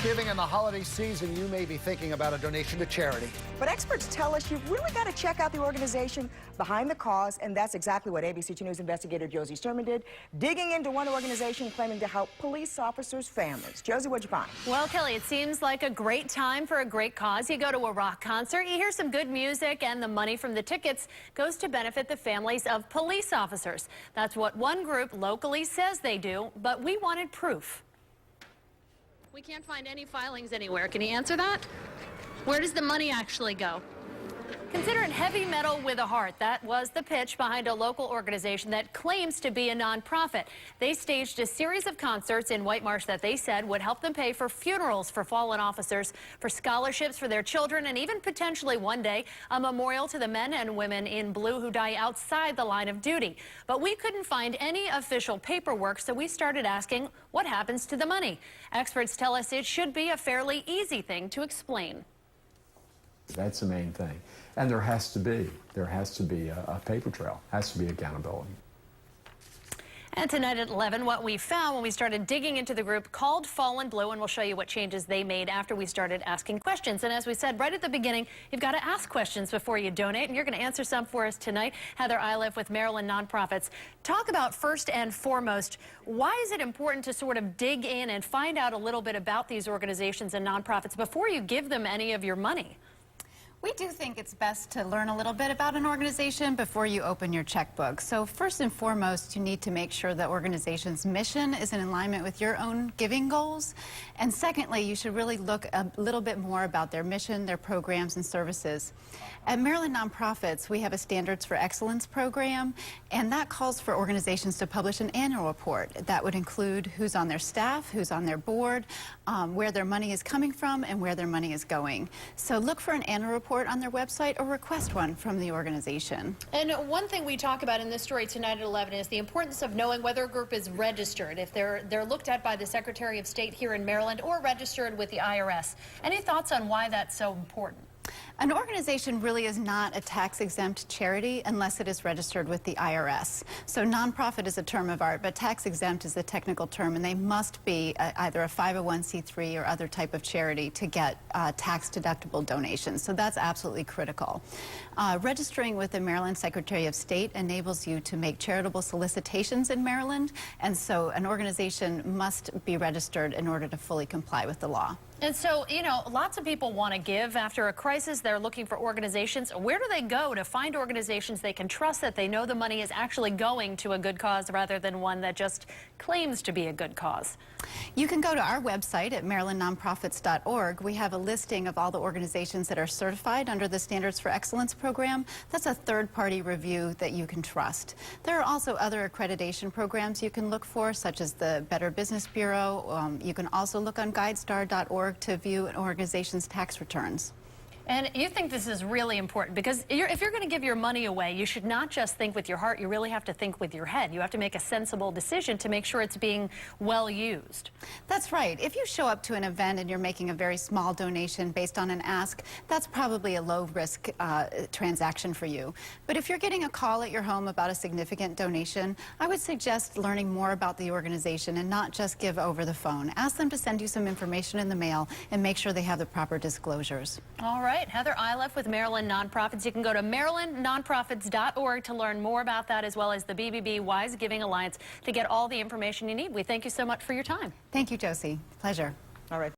Thanksgiving and the holiday season, you may be thinking about a donation to charity. But experts tell us you've really got to check out the organization behind the cause, and that's exactly what ABC 2 News investigator Josie Sturman did, digging into one organization claiming to help police officers' families. Josie, what'd you find? Well, Kelly, it seems like a great time for a great cause. You go to a rock concert, you hear some good music, and the money from the tickets goes to benefit the families of police officers. That's what one group locally says they do, but we wanted proof. We can't find any filings anywhere. Can you answer that? Where does the money actually go? Consider it heavy metal with a heart. That was the pitch behind a local organization that claims to be a nonprofit. They staged a series of concerts in White Marsh that they said would help them pay for funerals for fallen officers, for scholarships for their children, and even potentially one day a memorial to the men and women in blue who die outside the line of duty. But we couldn't find any official paperwork, so we started asking what happens to the money. Experts tell us it should be a fairly easy thing to explain. That's the main thing. And there has to be a paper trail, has to be accountability. And tonight at 11, what we found when we started digging into the group called Fallen Blue, and we'll show you what changes they made after we started asking questions. And as we said right at the beginning, you've got to ask questions before you donate, and you're going to answer some for us tonight. Heather Iliff with Maryland Nonprofits. Talk about, first and foremost, why is it important to sort of dig in and find out a little bit about these organizations and nonprofits before you give them any of your money? We do think it's best to learn a little bit about an organization before you open your checkbook. So first and foremost, you need to make sure the organization's mission is in alignment with your own giving goals. And secondly, you should really look a little bit more about their mission, their programs and services. At Maryland Nonprofits, we have a Standards for Excellence program, and that calls for organizations to publish an annual report. That would include who's on their staff, who's on their board, where their money is coming from, and where their money is going. So look for an annual report on their website or request one from the organization. And one thing we talk about in this story tonight at 11 is the importance of knowing whether a group is registered, if they're looked at by the Secretary of State here in Maryland or registered with the IRS. Any thoughts on why that's so important? An organization really is not a tax-exempt charity unless it is registered with the IRS. So nonprofit is a term of art, but tax-exempt is the technical term, and they must be either a 501c3 or other type of charity to get tax-deductible donations. So that's absolutely critical. Registering with the Maryland Secretary of State enables you to make charitable solicitations in Maryland, and so an organization must be registered in order to fully comply with the law. And so, you know, lots of people want to give after a crisis. They're looking for organizations. Where do they go to find organizations they can trust, that they know the money is actually going to a good cause rather than one that just claims to be a good cause? You can go to our website at marylandnonprofits.org. We have a listing of all the organizations that are certified under the Standards for Excellence program. That's a third-party review that you can trust. There are also other accreditation programs you can look for, such as the Better Business Bureau. You can also look on GuideStar.org to view an organization's tax returns. And you think this is really important because if you're going to give your money away, you should not just think with your heart, you really have to think with your head. You have to make a sensible decision to make sure it's being well used. That's right. If you show up to an event and you're making a very small donation based on an ask, that's probably a low-risk transaction for you. But if you're getting a call at your home about a significant donation, I would suggest learning more about the organization and not just give over the phone. Ask them to send you some information in the mail and make sure they have the proper disclosures. All right. Heather Iliff with Maryland Nonprofits. You can go to marylandnonprofits.org to learn more about that, as well as the BBB Wise Giving Alliance, to get all the information you need. We thank you so much for your time. Thank you, Josie. Pleasure. All right.